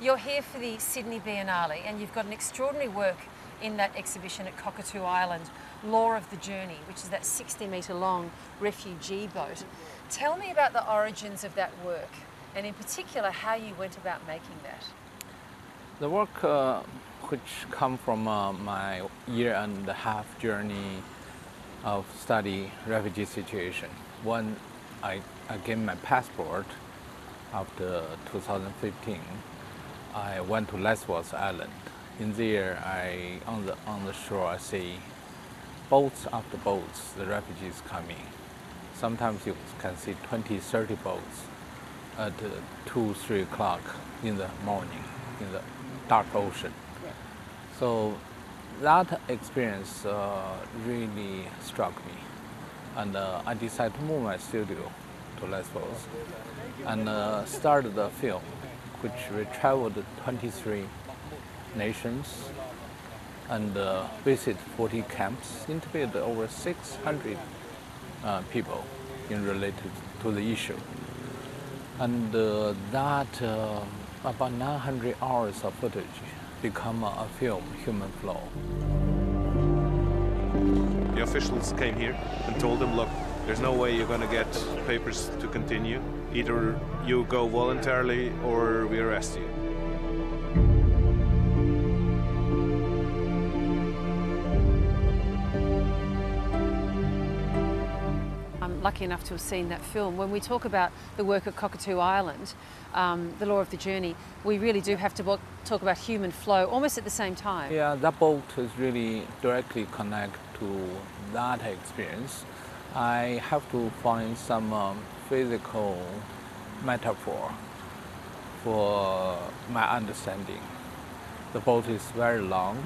You're here for the Sydney Biennale and you've got an extraordinary work in that exhibition at Cockatoo Island, Law of the Journey, which is that 60-metre long refugee boat. Tell me about the origins of that work and in particular how you went about making that. The work which come from my year-and-a-half journey of study refugee situation. When I gained my passport after 2015, I went to Lesbos Island. In there, on the shore, I see boats after boats, the refugees coming. Sometimes you can see 20, 30 boats at 2, 3 o'clock in the morning in the dark ocean. Yeah. So that experience really struck me. And I decided to move my studio to Lesbos and started the film, which we traveled 23 nations and visit 40 camps, interviewed over 600 people related to the issue. And that about 900 hours of footage become a film, Human Flow. The officials came here and told them, look, there's no way you're going to get papers to continue. Either you go voluntarily or we arrest you. I'm lucky enough to have seen that film. When we talk about the work at Cockatoo Island, the Law of the Journey, we really do have to talk about human flow almost at the same time. Yeah, that boat is really directly connected to that experience. I have to find some physical metaphor for my understanding. The boat is very long,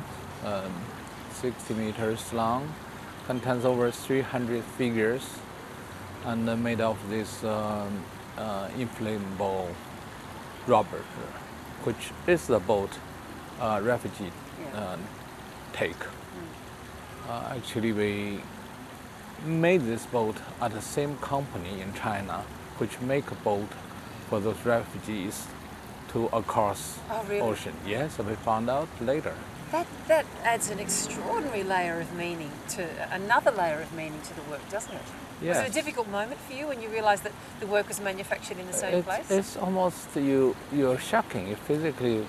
60 meters long, contains over 300 figures, and made of this inflatable rubber, which is the boat refugee take. Actually, we made this boat at the same company in China, which make a boat for those refugees to across ocean. Yes, we found out later. That adds an extraordinary layer of meaning to another layer of meaning to the work, doesn't it? Yes. Was it a difficult moment for you when you realised that the work was manufactured in the same place? It's almost you're shocking. You physically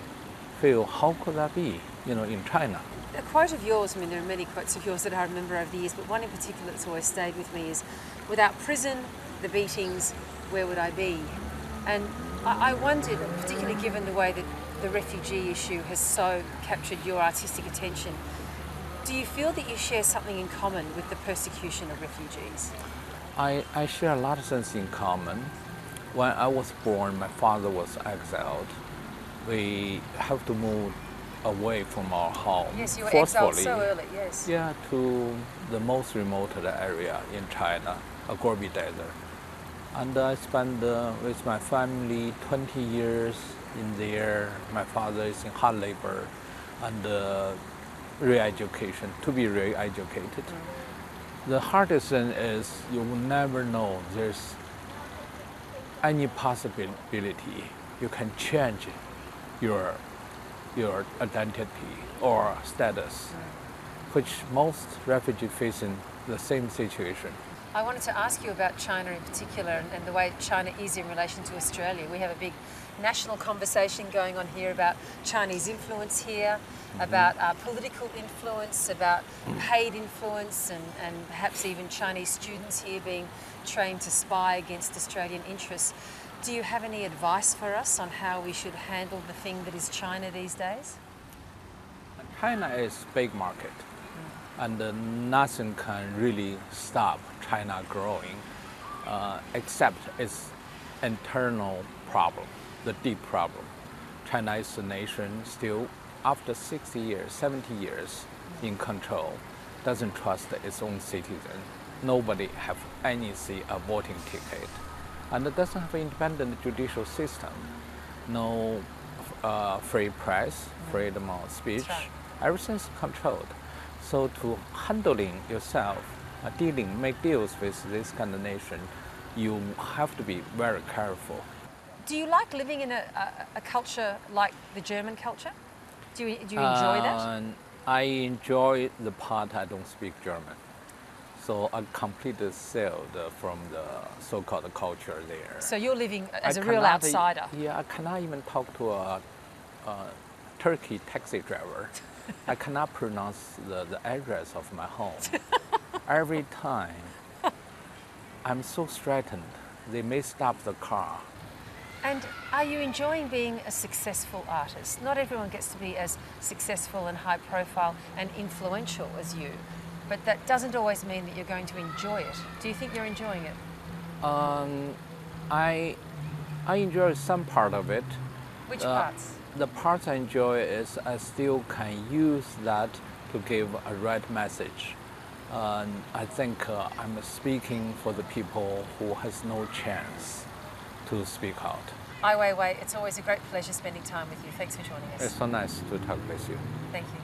feel, how could that be, in China? A quote of yours, I mean, there are many quotes of yours that I remember over the years, but one in particular that's always stayed with me is, without prison, the beatings, where would I be? And I wondered, particularly given the way that the refugee issue has so captured your artistic attention, do you feel that you share something in common with the persecution of refugees? I share a lot of things in common. When I was born, my father was exiled. We have to move away from our home. Yes, you were forcefully, exiled so early, yes. Yeah, to the most remote area in China, a Gobi Desert. And I spent with my family 20 years in there. My father is in hard labor and re-education, to be re-educated. The hardest thing is you will never know there's any possibility you can change your identity or status, which most refugees face in the same situation. I wanted to ask you about China in particular and the way China is in relation to Australia. We have a big national conversation going on here about Chinese influence here, about political influence, about paid influence, and perhaps even Chinese students here being trained to spy against Australian interests. Do you have any advice for us on how we should handle the thing that is China these days? China is a big market, and nothing can really stop China growing except its internal problem, the deep problem. China is a nation still, after 60 years, 70 years in control, doesn't trust its own citizens. Nobody have any a voting ticket. And it doesn't have an independent judicial system. No free press, freedom of speech. Right. Everything's controlled. So to handling yourself, make deals with this kind of nation, you have to be very careful. Do you like living in a culture like the German culture? Do you enjoy that? I enjoy the part I don't speak German. So I completely sailed from the so-called culture there. So you're living as I a real cannot outsider. Yeah, I cannot even talk to a Turkey taxi driver. I cannot pronounce the address of my home. Every time, I'm so threatened. They may stop the car. And are you enjoying being a successful artist? Not everyone gets to be as successful and high profile and influential as you, but that doesn't always mean that you're going to enjoy it. Do you think you're enjoying it? I enjoy some part of it. Which parts? The parts I enjoy is I still can use that to give a right message. I think I'm speaking for the people who has no chance to speak out. Ai Weiwei, it's always a great pleasure spending time with you. Thanks for joining us. It's so nice to talk with you. Thank you.